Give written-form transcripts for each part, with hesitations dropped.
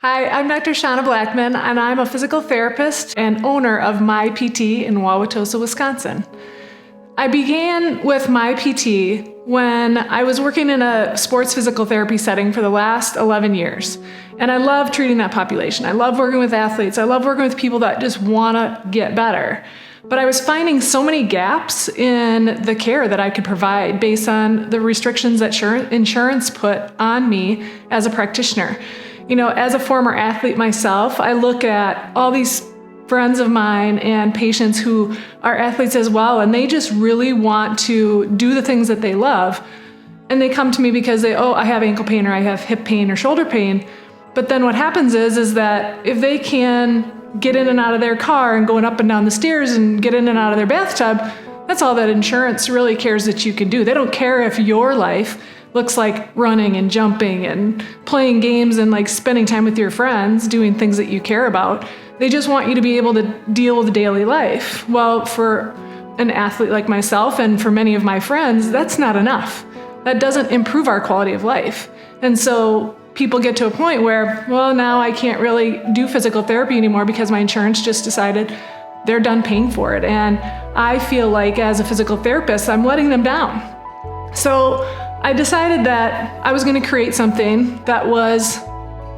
Hi, I'm Dr. Shana Blackman, and I'm a physical therapist and owner of MyPT in Wauwatosa, Wisconsin. I began with MyPT when I was working in a sports physical therapy setting for the last 11 years. And I love treating that population. I love working with athletes. I love working with people that just want to get better. But I was finding so many gaps in the care that I could provide based on the restrictions that insurance put on me as a practitioner. You know, as a former athlete myself, I look at all these friends of mine and patients who are athletes as well, and they just really want to do the things that they love. And they come to me because I have ankle pain, or I have hip pain or shoulder pain. But then what happens is that if they can get in and out of their car and going up and down the stairs and get in and out of their bathtub, that's all that insurance really cares that you can do. They don't care if your life looks like running and jumping and playing games and like spending time with your friends, doing things that you care about. They just want you to be able to deal with daily life. Well, for an athlete like myself and for many of my friends, that's not enough. That doesn't improve our quality of life. And so people get to a point where, well, now I can't really do physical therapy anymore because my insurance just decided they're done paying for it. And I feel like as a physical therapist, I'm letting them down. So I decided that I was going to create something that was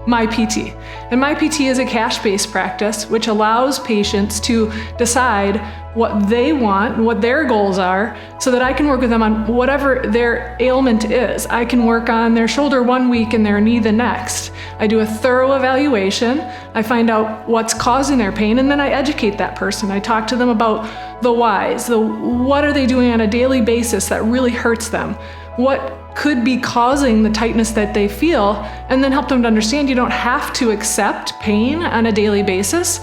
MyPT. And MyPT is a cash-based practice which allows patients to decide what they want, what their goals are, so that I can work with them on whatever their ailment is. I can work on their shoulder one week and their knee the next. I do a thorough evaluation. I find out what's causing their pain, and then I educate that person. I talk to them about the whys, what are they doing on a daily basis that really hurts them, what could be causing the tightness that they feel, and then help them to understand you don't have to accept pain on a daily basis.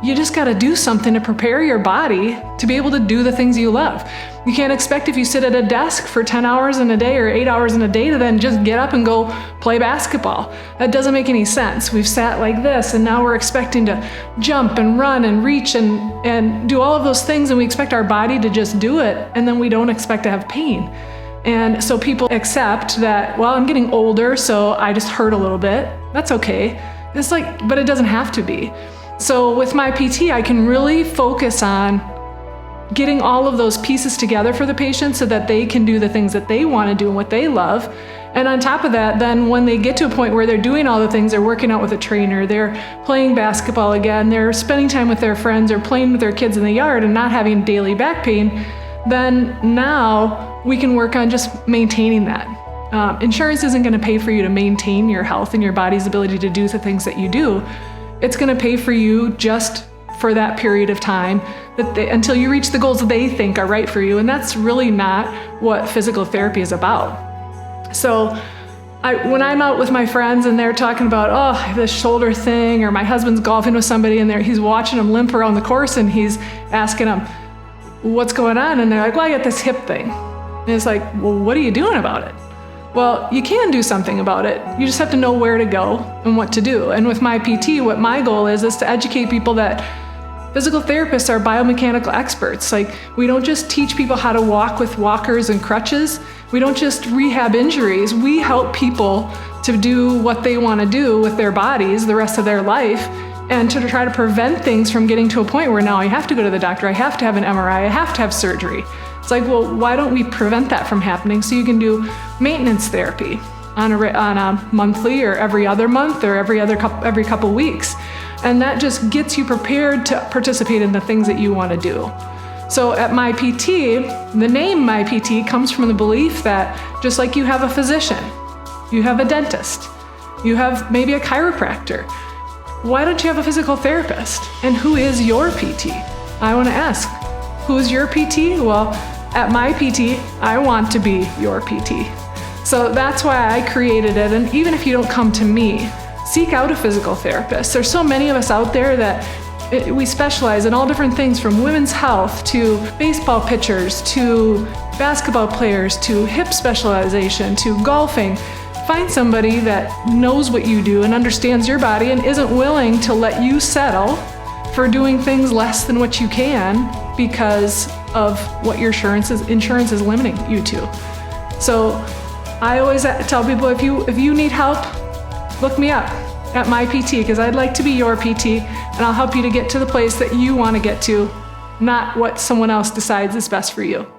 You just got to do something to prepare your body to be able to do the things you love. You can't expect if you sit at a desk for 10 hours in a day or 8 hours in a day to then just get up and go play basketball. That doesn't make any sense. We've sat like this and now we're expecting to jump and run and reach and do all of those things, and we expect our body to just do it, and then we don't expect to have pain. And so people accept that, well, I'm getting older, so I just hurt a little bit. That's okay. It's like, but it doesn't have to be. So with MyPT, I can really focus on getting all of those pieces together for the patient so that they can do the things that they want to do and what they love. And on top of that, then when they get to a point where they're doing all the things, they're working out with a trainer, they're playing basketball again, they're spending time with their friends or playing with their kids in the yard and not having daily back pain, then now we can work on just maintaining that. Insurance isn't going to pay for you to maintain your health and your body's ability to do the things that you do. It's going to pay for you just for that period of time until you reach the goals that they think are right for you. And that's really not what physical therapy is about. So when I'm out with my friends and they're talking about, I have this shoulder thing, or my husband's golfing with somebody and he's watching them limp around the course and he's asking them, what's going on? And they're like, well, I got this hip thing. And it's like, well, what are you doing about it? Well, you can do something about it. You just have to know where to go and what to do. And with MyPT, what my goal is to educate people that physical therapists are biomechanical experts. Like, we don't just teach people how to walk with walkers and crutches. We don't just rehab injuries. We help people to do what they want to do with their bodies the rest of their life, and to try to prevent things from getting to a point where now I have to go to the doctor, I have to have an MRI, I have to have surgery. It's like, well, why don't we prevent that from happening so you can do maintenance therapy on a monthly or every other month or every couple weeks. And that just gets you prepared to participate in the things that you want to do. So at MyPT, the name MyPT comes from the belief that just like you have a physician, you have a dentist, you have maybe a chiropractor, why don't you have a physical therapist? And who is your PT? I want to ask, who's your PT? Well, at MyPT, I want to be your PT. So that's why I created it. And even if you don't come to me, seek out a physical therapist. There's so many of us out there that we specialize in all different things, from women's health to baseball pitchers to basketball players to hip specialization to golfing. Find somebody that knows what you do and understands your body and isn't willing to let you settle for doing things less than what you can because of what your insurance is limiting you to. So I always tell people, if you need help, look me up. at MyPT, because I'd like to be your PT, and I'll help you to get to the place that you want to get to, not what someone else decides is best for you.